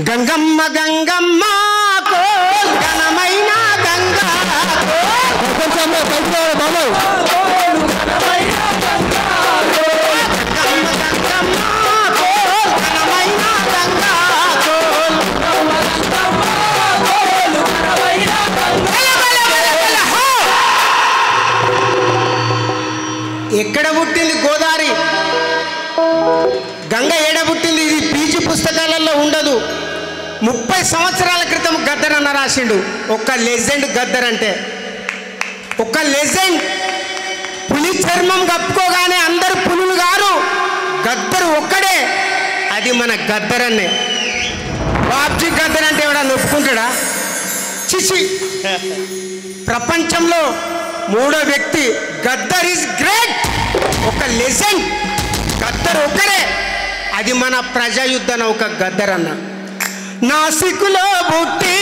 Gangamma Gangamma coal ఘనమైన గంగా ప్రపంచంలో కలుపుకోవాలి బాబాయ్. గంగమ్మ గంగమ్మ కోల్ ఘనమైన గంగా కోల్ ఎక్కడ పుట్టింది గోదావరి? గంగ ఏడ పుట్టింది? ఇది పీజీ పుస్తకాలలో ఉండదు. 30 సంవత్సరాల క్రితం గద్దర్ అన్న రాసిండు. ఒక లెజెండ్ గద్దర్ అంటే, ఒక లెజెండ్. పులి చర్మం కప్పుకోగానే అందరు పులులు గారు, గద్దరు ఒక్కడే. అది మన గద్దర్ అన్నే. బాబ్జీ గద్దర్ అంటే ఎవడన్నా ఒప్పుకుంటాడా? చిచి. ప్రపంచంలో 3వ వ్యక్తి. గద్దర్ ఈజ్ గ్రేట్, ఒక లెజెండ్. గద్దర్ ఒక్కడే. అది మన ప్రజాయుద్ధ నౌక గద్దర్ అన్న. నాసికులో పుట్టి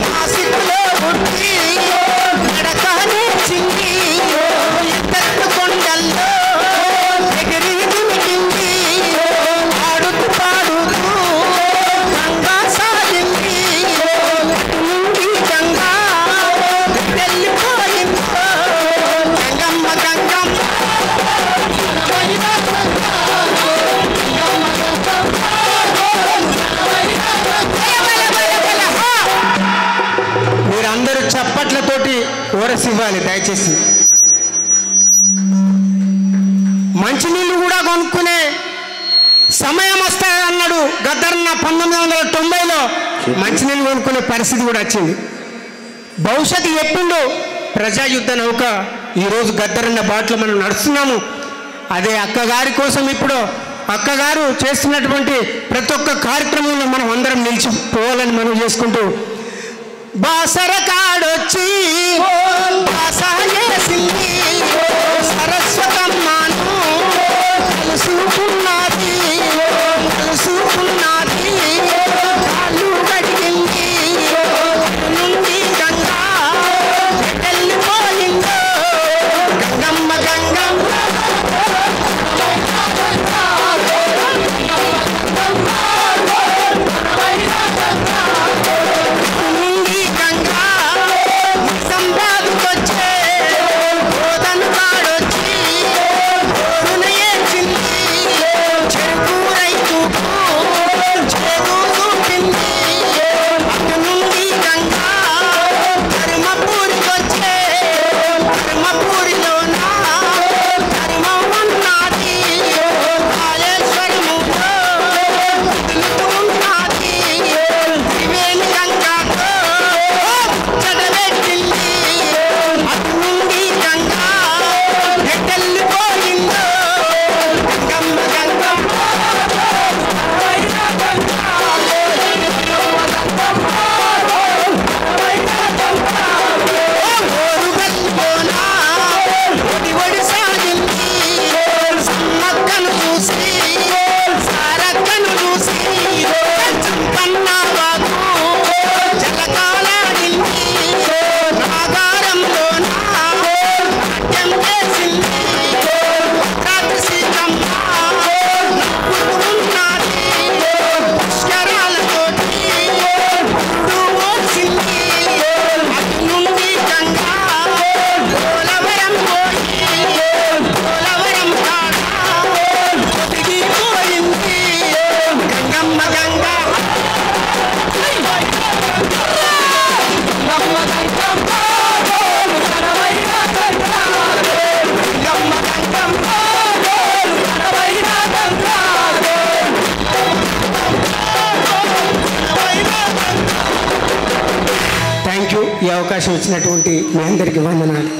నాసికులో పుట్టి నడకనే చింది ఎత్తు కొండల్లో ఎగిరి దుమికింది ఆడుతూ పాడుతూ గంగా సాగింది నుండి గంగా వెళ్ళిపోయింది గంగమ్మ గంగమ్మ మీరందరూ చప్పట్లతోటి కోరస్ ఇవ్వాలి దయచేసి. మంచినీళ్ళు కూడా కొనుక్కునే సమయం వస్తాయన్నాడు గద్దరన్న. 1990లో మంచినీళ్ళు కొనుక్కునే పరిస్థితి కూడా వచ్చింది. భవిష్యత్తు చెప్పిండు. ప్రజాయుద్ధ నౌక ఈరోజు గద్దరన్న బాటలో మనం నడుస్తున్నాము. అదే అక్కగారి కోసం ఇప్పుడు అక్కగారు చేస్తున్నటువంటి ప్రతి ఒక్క కార్యక్రమంలో మనం అందరం నిలిచిపోవాలని మనం చేసుకుంటూ, బాసర కాడొచ్చి బాసనేసింది సరస్వతమ్మను కలుసుకున్నది కలుసుకున్నది కాళ్ళు కడిగింది నుండి గంగా వెళ్ళిపోయిందో గంగమ్మ గంగమ్మ నుండి గంగా సంబాదుకొచ్చే గోదను కాడొచ్చి గోరున ఏడ్చింది చెరుకు రైతుకు చెరుకు చూపింది అటు నుండి గంగా ధర్మపూరికొచ్చే ధర్మపూరిలోన ధర్మం ఉన్నది కాళేశ్వరములో ఉన్నది త్రివేణి గంగాతో చదవెట్టింది అటు నుండి గంగా ఎట్టెళ్ళిపోయిందో గంగమ్మ గంగమ్మ ఓరుగల్లోనా ఒడి ఒడి సాగింది సమ్మక్కను చూసి సారక్కను చూసి చంపన్నవాగు జలకాలాడింది నాగారంలోనా నాట్యం చేసింది భద్రాద్రి సీతమ్మ నవ్వుతున్నది పుష్కరాలతోటి పురుడు వచ్చింది అటు నుండి గంగా పోలవరం పోయి పోలవరం కాడ ఒదిగిపోయింది గంగమ్మ గంగా థ్యాంక్ యూ. ఈ అవకాశం ఇచ్చినటువంటి మీ అందరికీ వందనాలు.